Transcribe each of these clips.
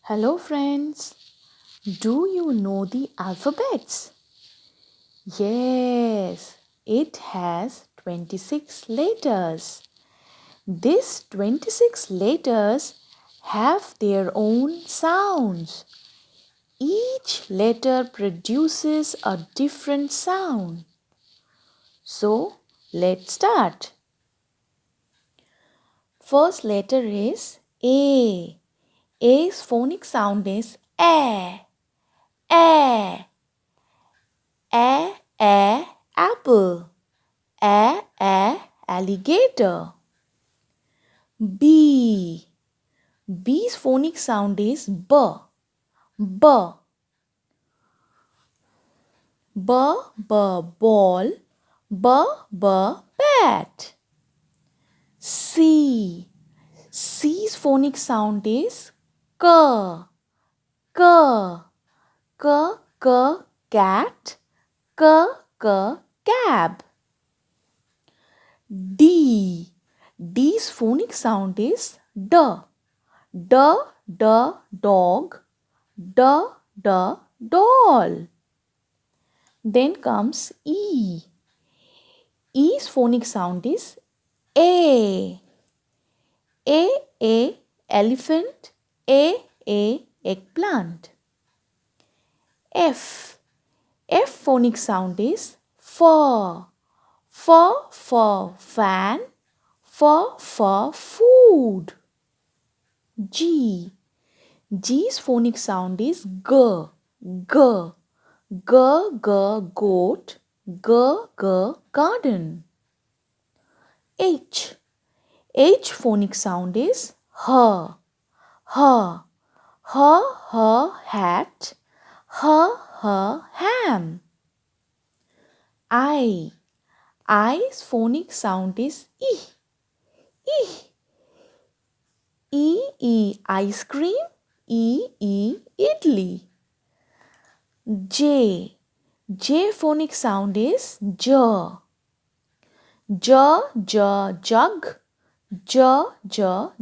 Hello, friends. Do you know the alphabets? Yes, it has 26 letters. These 26 letters have their own sounds. Each letter produces a different sound. So, let's start. First letter is A. A's phonic sound is A. A. Apple. Alligator. B. B's phonic sound is B. B. Ball. Bat. C. C's phonic sound is K. K. Cat. Cab. D. D's phonic sound is D. D. Dog. D. Doll. Then comes E. E's phonic sound is A. Elephant. Eggplant. F. F phonic sound is F. Fan. Food. G. G's phonic sound is G. G. Goat. Garden. H. H phonic sound is H. H. Hat. Ham. I. I's phonic sound is E. Ice cream. Idli. J. J phonic sound is J. Jug.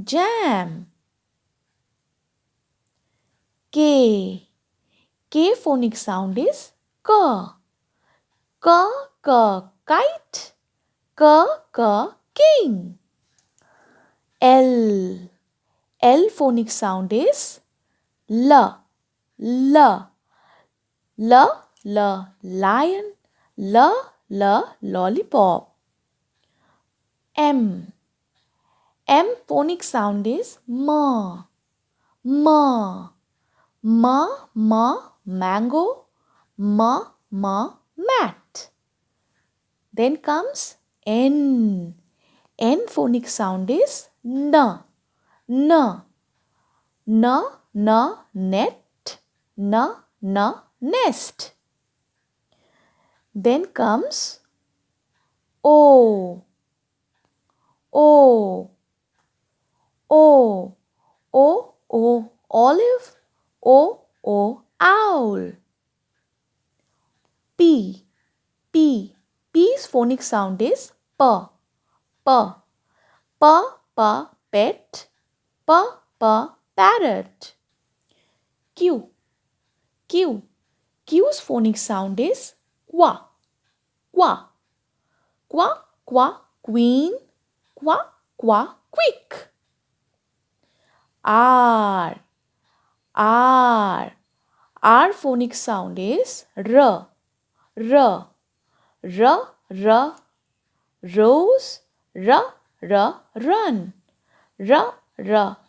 Jam. K. K phonic sound is K. Kite. King. L. L phonic sound is L. Lion. Lollipop. M. M phonic sound is M. Mango. Mat. Then comes N. N phonic sound is N. Net. Nest. Then comes O. Olive. Owl. P. P's phonic sound is P. Pet. Parrot. Q. Q's phonic sound is Qua. Queen. Quick. R. R phonic sound is R. Rose. Run.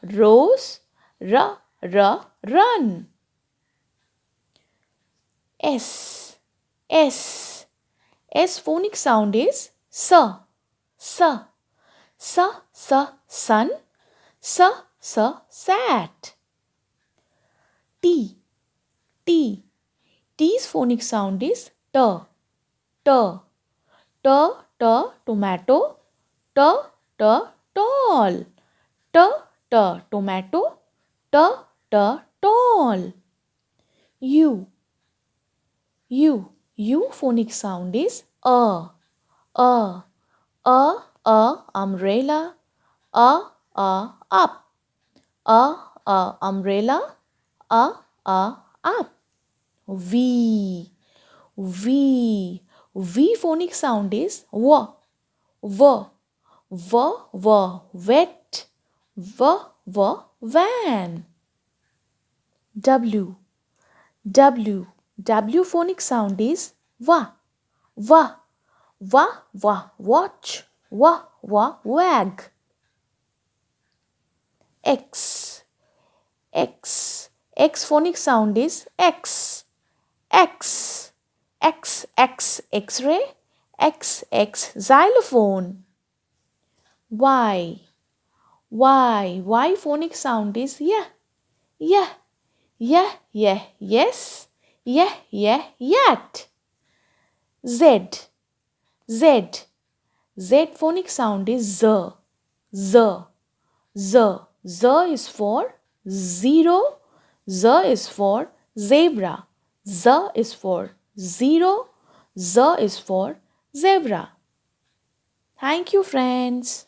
Rose. Run. S. S phonic sound is Sun. Sat. T. T's phonic sound is T. Tomato. Tall. Tomato. Tall. U phonic sound is umbrella. Up. Umbrella. up. V. V. V phonic sound is W. V. Wet. Van. W. W phonic sound is W. Watch. Wag. X. X phonic sound is X. X-ray. X xylophone. Y. Y phonic sound is yes. Yet. Z. Z phonic sound is Z. Z is for zero. Z is for zebra. Z is for zero. Z is for zebra. Thank you, friends.